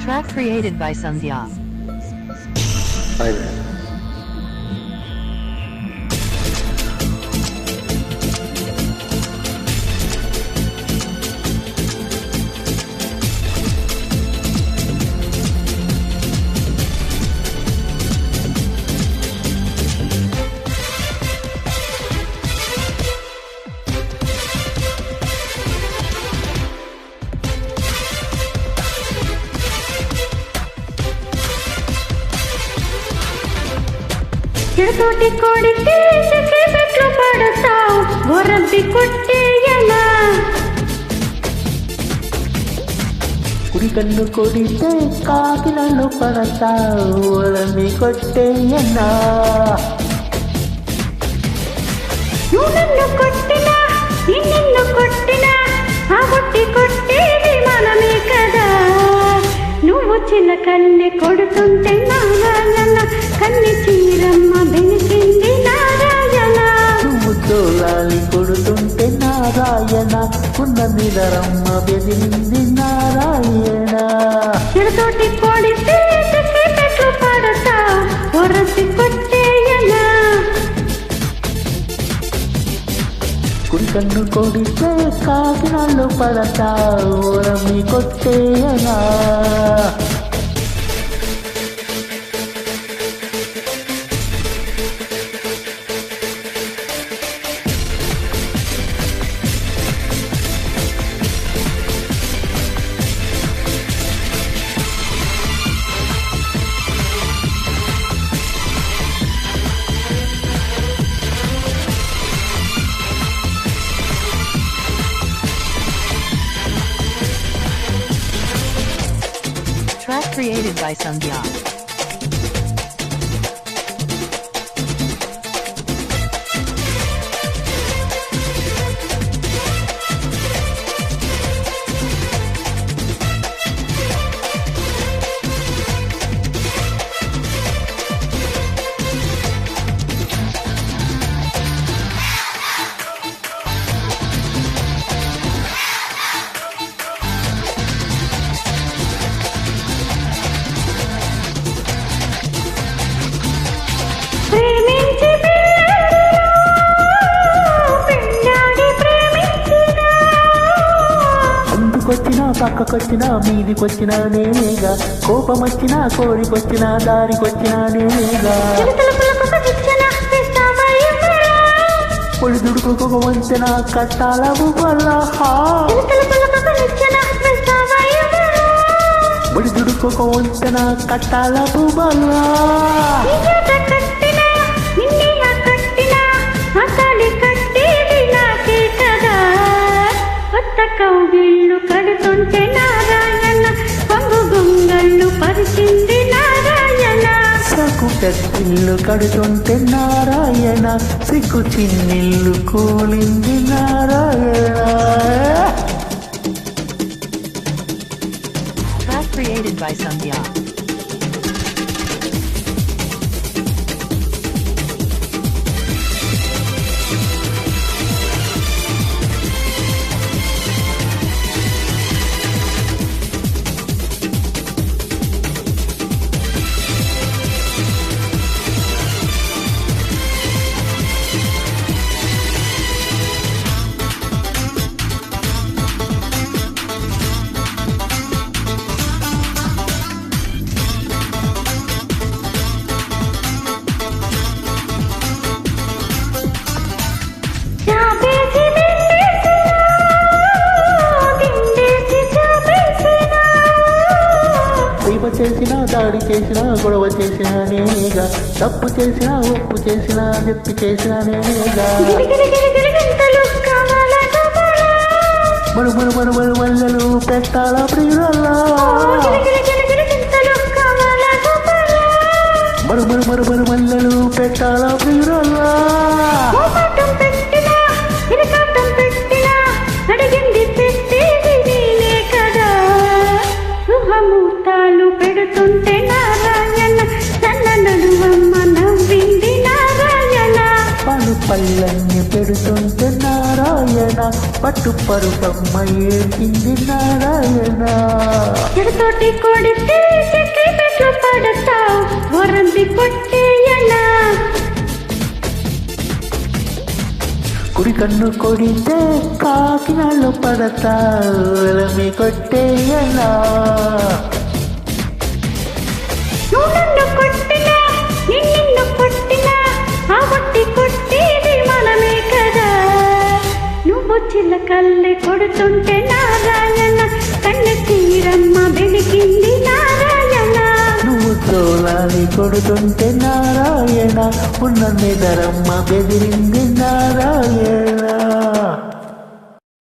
Track created by Sandhya. చెడుతోటి కొడితే చెక్కి పెట్లు పడతావు గొర్రెంపి కొట్టేయనా కుడి కన్ను కొడితే కాకినలు పడతావు ఒరమి కొట్టేయనా నువ్వు నన్ను కొట్టినా నిన్ను కొట్టినా ఆ కొట్టి కొట్టేది మనమే కదా నువ్వు చిలకల్ని కొడుతుంటే నారాయణ కన్ని చీరమ్మ బెనికింది నారాయణ నువ్వు తోలాలి కొడుతుంటే నారాయణ ఉన్న నిదరమ్మ బెదిరింది నారాయణ చెడుతోటి కొడితే చెక్కి పెట్లు పడతావు ఒరసి కొట్టేయనా కుడి కన్ను కొడితే కాకినాళ్ళు పడతావు ఒరమి కొట్టేయనా Track created by Sandhya. ప్రేమించి పెళ్ళాడి ప్రేమించినా అందుకొచ్చినా పక్కకొచ్చినా మీదికొచ్చినా నేనేగా కోపం వచ్చినా కోరికొచ్చినా దారికొచ్చినా నేనేగా పొడిదుడుకు వంతెన కట్టాల బువ్వల పొడిదుడుకు వంతెన కట్టాల బువ్వల కౌగిళ్ళు కడుతుంటే నారాయణ పొంగు గుంగళ్ళు పరిచింది నారాయణ సకు పెద్దిల్లు కడుతుంటే నారాయణ సిగ్గు చిన్నిల్లు కూలింది Narayana Track created by Sandhya. చేసినా దాడి చేసినా గొడవ చేసినా నేనేగా తప్పు చేసినా ఒప్పు చేసినా చెప్పి చేసినా నేనేగా మరు మల్లెలు పెట్టాలా ప్రియురల్లా మరు మల్లెలు పెట్టాలా ప్రియురల్లా ముహూర్తాలు పెడుతుంటే నారాయణ సన్న నడువమ్మ నవ్వింది నారాయణ పళ్ళన్ని పెడుతుంటే నారాయణ పట్టు పరుపమ్మ ఏడ్చింది నారాయణ తోటి కొడితే చెట్టు మెట్లు పడతావు వరంది కొట్టేయనా కుడి కన్ను కొడితే కాకినాళ్ళు పడతావు కొట్టేయనా నువ్వు నన్ను కొట్టినా నిన్ను కొట్టినా ఆ ఒట్టి కొట్టేది మనమే కదా నువ్వు చిల్లకల్లె కొడుతుంటే నారాయణ కన్ను తీరమ్మ వెలిగింది నారాయణ నువ్వు తోలాని కొడుతుంటే నారాయణ ఉన్న నిదరమ్మ బెదిరింది